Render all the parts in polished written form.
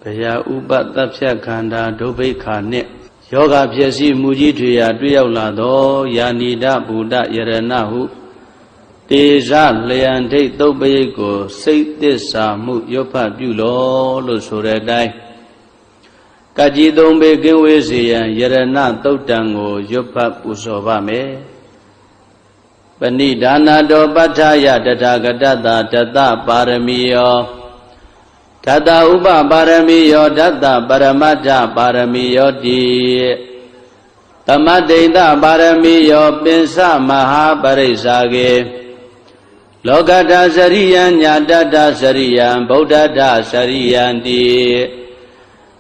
ဘယာဥပတပ်ဖြတ်ခန္ဓာဒုဗိခာနှင့်ယောဂဖြစ်စီမူကြီးထွေရာတွေ့ရောက်လာသောယာနိဒဗုဒ္ဓယရဏဟုတေဇလျံဒိဋ္ဌုပ္ပယိတ်ကိုစိတ်သစ္စာမှုရွတ်ဖတ်ပြုလောလို့ဆိုတဲ့အတိုင်းကကြီးသုံးပေကင်းဝေးစေရန်ယရဏသုတ်တံကိုရွတ်ဖတ်ပူဇော်ပါမယ်ပဏိဒါနာတောပဋ္ဌာယတထာဂတတတတပါရမီယောဓတ္တဥပပါရမီယောဓတ္တပရမတ္ထပါရမီယောတိသမတ္တိတပါရမီယောပင်စမဟာပရိစ္ဆာကေလောကတ္တစရိယံညာတတ္တစရိယံဗုဒ္ဓတ္တစရိယံတိ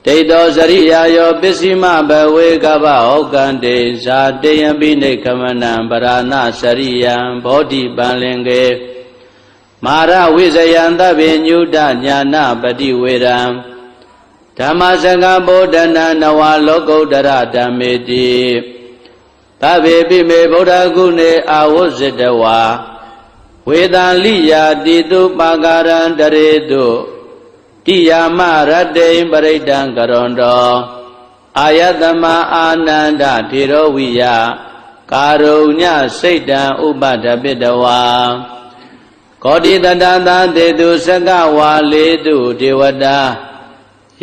ဒိဋ္ဌောစရိယာယောပစ္စည်းမဘဝေကဗ္ဗဟောကံတေဇာတေယံပိနိခမနံပရဏစရိယံဘောဓိပန္လင်ကေမာရဝိဇယံသဗ္ဗညုတညာနာပတိဝေရံဓမ္မစကဗောဓနာနဝလောကုတ္တရဓမ္မေတိသဗ္ဗေပိမေဗုဒ္ဓဂုဏေအာဝုဇ္ဇတဝါဝေတံလိယာတိတုပါကာရံတရေတုတိယာမရတ္တိပရိဒံကရွန်တောအာယတမအာနန္ဒထေရဝိယကာရုညစိတ်တံဥပဒပိတဝါကောတိတတသတေတုစကဝါလေတုဒေဝတာ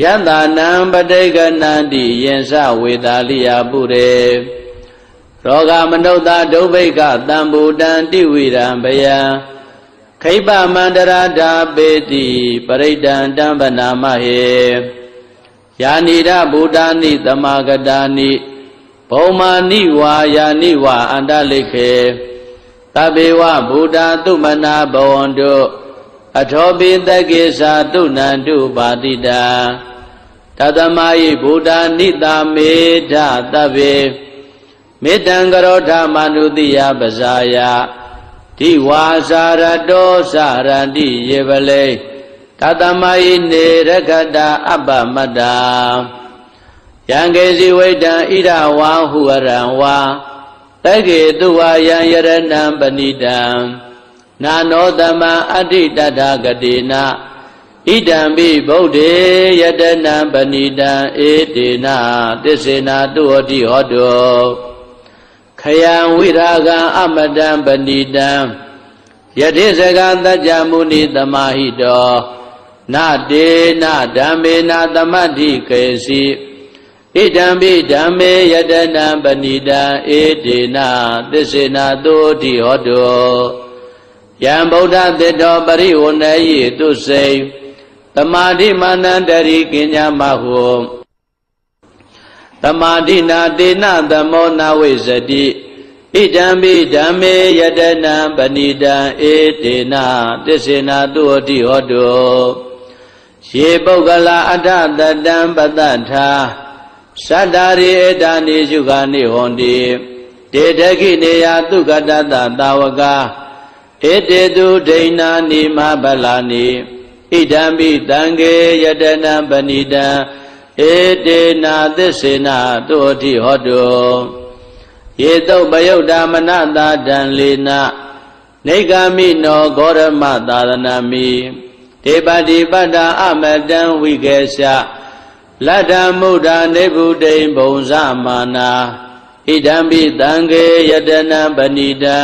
ယတနံပဋိကနန္တိယင်္စဝေတာလိယပုရေရောဂမနုဿဒုဗိကတံဘူတံတိဝိရံဘယံခိပမန္တရာဓာပေတိပရိဒံတံပနာမဟေယာနိဒဗုဒ္ဓာနိသမာဂတာနိဘုံမာနိဝါယာနိဝါအန္တလိခေသဗ္ဗေဝဗုဒ္ဓသုမနာဘဝန္တုအထောပိတကေသာတုဏန္တုပါတိတံတသမယိဗုဒ္ဓနိတာမေဓသဗ္ဗေမေတ္တံကရောဓမနုတိယပဇာယဒီဝါစာရတောစာရတိယေပလေတသမယိနေရခတာအပ္ပမတ္တာယံကေစီဝိတံဣဒဝါဟုရံဝါတကေတုဝါယံယရဏံပဏိတံနာနောသမံအဋ္ဌိတထာဂတိနာဣဒံပိဗုဒ္ဓေယတနံပဏိတံဧတေနသစ္စေနာတုဟောတိဟောတောခယံဝိရာဂံအမတံပဏိတံယတိစကသัจ jা မုနိသမာဟိတောနတေနဓမ္မေနသမတ္ထိကေစီဣဒံပိဓမ္မေယတနံပဏိတံဧတေနသစ္စေနာတုတိဟောတောယံဗုဒ္ဓသတ္တောပရိဝဏယိတုစိသမာဓိမာနန္တရိကိညာမဟုသမာဓိနာတေနသမောနာဝိဇတိဣဒံပိဓမ္မေယတနံပဏိတံဧတေနသစ္စေနာတုတိဟောတောယေပုဂ္ဂလာအထတတံပတ္တထာသတ္တာရိဧတာနိယုဂာနိဟောတိတေတခိနေယသုခတတသာဝကာဧတေတုဒိဏာနိမဗလာနိဣဒံပိတံကေယတနံပဏိတံဧတေနာသစ္စေနာတုတိဟောတောယေတုပယုတ်တာမနတာတံလေနနေဂာမိနောဂောရမသာသနာမိဒေပတိပတ္တာအမတံဝိကေသလတ္တမုဒ္ဒနေဗုဒိံဘုံဇမာနာဣဒံပိတံကေယတနံပဏိတံ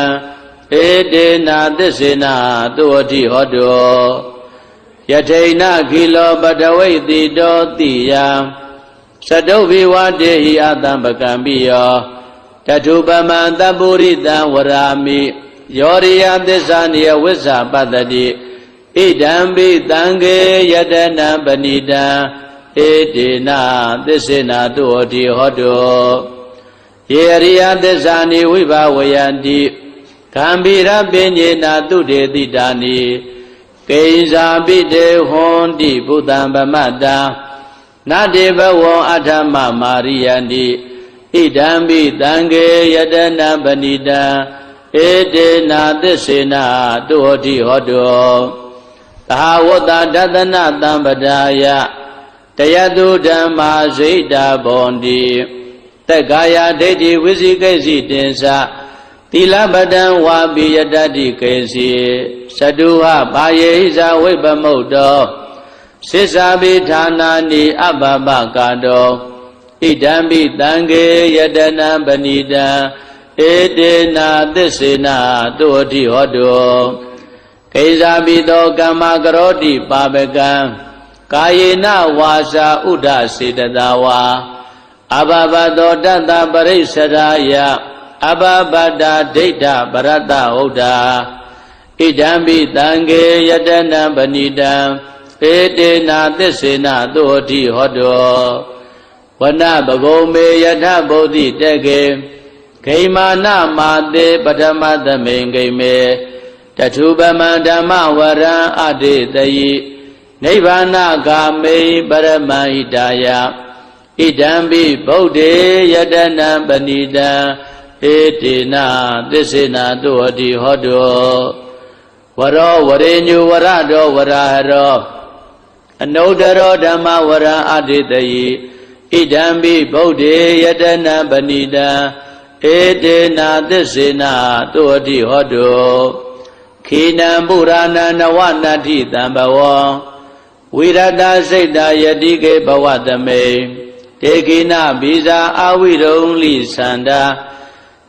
ဧတေနာသစ္စေနာတုတိဟောတောယထိဏခိလောပတဝိတိတောတိယံသတုဘိဝတေဟိအတံပကံပိယောတထုပမံတပုရိတံဝရာမိယောရိယသစ္စာနိယဝိဇ္ဇာပတ္တိဣဒံပိတံကေယတနံပဏိတံဧတေနသစ္စေနာတုတိဟောတောယေရိယသစ္စာနိဝိဘဝယန္တိဂံဗိရပဉ္စေနာတုတေတိတာနိကိဉ္စာပိတေဟွန်တိဘုဒ္ဓံဗမတ္တနတေဘဝံအထမမာရိယန္တိဣဒံပိတံကေယတနံပဏိတံဧတေနာသစ္စေနာတုဟောတိဟောတောသဟဝတ္တဒသနတံပဒါယတယတုဓမ္မာဇိတာဘောန္တိတက္ကာယဒိဋ္ဌိဝိသိကိစီတင်္စသီလပတံဝါပိယတတိကေစီသတုဟဘာယေဟိဇာဝိပမုတ်တော စိစ္ဆာပိဌာနာနိအပပကာတောဣဒံပိတံခေယတနံပဏိတံဧတေနာသစ္စေနာတုအတိဟောတောကိစ္ဆာပိတောကမ္မကရောတိပါပကံကာယေနဝါစာဥဒ္ဒစေတသာဝါအဘဘတောတတ္တပရိစ္ဆရာယအဘဘတာဒိဋ္ဌပရတ္တဟုတ်တာဣဒံပိတံခေယတနံပဏိတံဧတေနာသစ္စေနာတုအတိဟောတောဝနပဂုံမေယထဗုဒ္ဓိတကေဂိမာနမာတေပထမသမိန်ဂိမေတထုပမံဓမ္မဝရံအတေတယိနိဗ္ဗာနဂာမေပရမဟိတာယဣဒံပိဗုဒ္ဓေယတနံပဏိတံဧတေနာသစ္စေနာတုအတိဟောတောဝရောဝရေညုဝရတောဝရဟရောအနုတ္တရောဓမ္မဝရံအတေတယိဣဒံပိဗုဒ္ဓေယတနံပဏိတံဧတေနာသစ္စေနာတုအတိဟောတောခိနံပုရာဏနဝနတ္ထိတံဘဝံဝိရတစိတ်တာယတိကေဘဝတမေတေကိနဘိဇာအာဝိရုံလိသန္တာ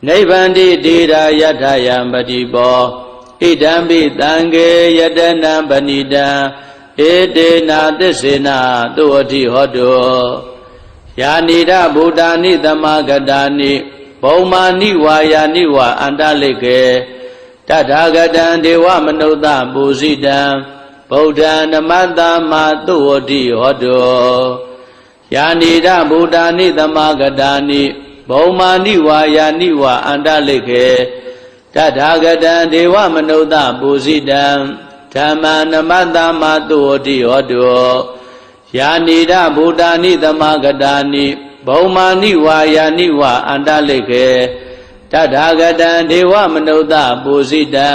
နိဗ္ဗန္တိတေရာယထယံပတိဘောဣဒံပိတံခေယတနံပဏိတံဧတေနာသစ္စေနာတုအတိဟောတောယာနိဒဗုဒ္ဓာနိသမဂတာနိဘုံမာနိဝါယာနိဝါအန္တလိကေတထာဂတံဒေဝမနုဿပူဇိတံဗုဒ္ဓံနမတ္တမတုအတိဟောတောယာနိဒဗုဒ္ဓာနိသမဂတာနိဘုံမာနိဝါယာနိဝါအန္တလိကေတထာဂတံဒေဝမနုဿပူဇိတံဓမ္မနမတ္တမတုအတိဟောတောယာနိဒဗုဒ္ဓာနိသမဂတာနိဘုံမာနိဝါယာနိဝါအန္တလိကေတထာဂတံဒေဝမနုဿပူဇိတံ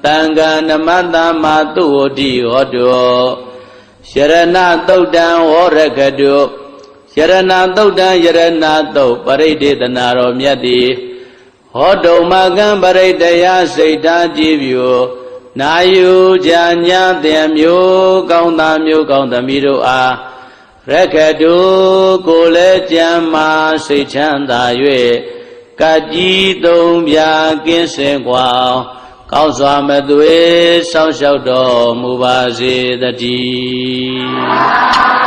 တံဃာနမတ္တမတုအတိဟောတောယရဏသုတ်တံဝရကတုယရဏသုတ်တံယရဏသုတ်ပရိဒေသနာတော်မြတ်သည်ဟောတုမကံပရိတယစိတ်ဓာကြည်ပြုနာယူကြညာတဲ့မျိုးကောင်းသားမျိုးကောင်းသမီးတို့အားရခတုကိုလည်းကြံမာစိတ်ချမ်းသာ၍ကကြီးသုံးပြကင်းစင်ကွာကောင်းစွာမသွေစောင့်ရှောက်တော်မူပါစေတည်း